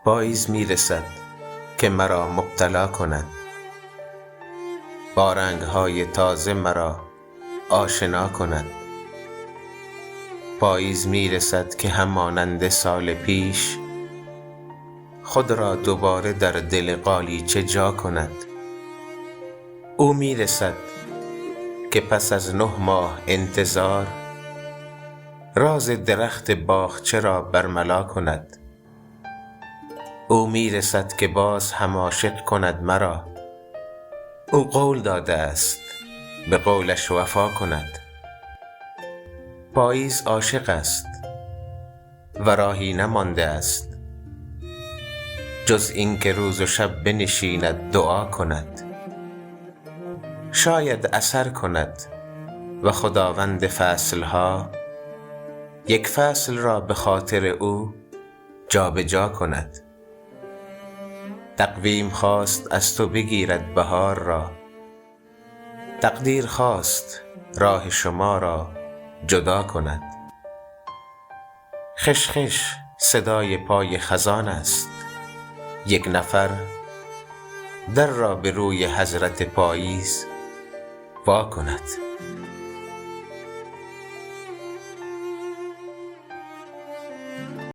پاییز میرسد که مرا مبتلا کند، با رنگهای تازه مرا آشنا کند. پاییز میرسد که همانند سال پیش خود را دوباره در دل قالیچه جا کند. او میرسد که پس از 9 ماه انتظار راز درخت باغچه را برملا کند. او میرسد که باز هم عاشق کند مرا. او قول داده است به قولش وفا کند. پاییز عاشق است و راهی نمانده است جز این که روز و شب بنشیند دعا کند. شاید اثر کند و خداوند فصلها یک فصل را به خاطر او جابجا کند. تقویم خواست از تو بگیرد بهار را، تقدیر خواست راه شما را جدا کند. خش خش صدای پای خزان است، یک نفر در را به روی حضرت پاییز وا کند.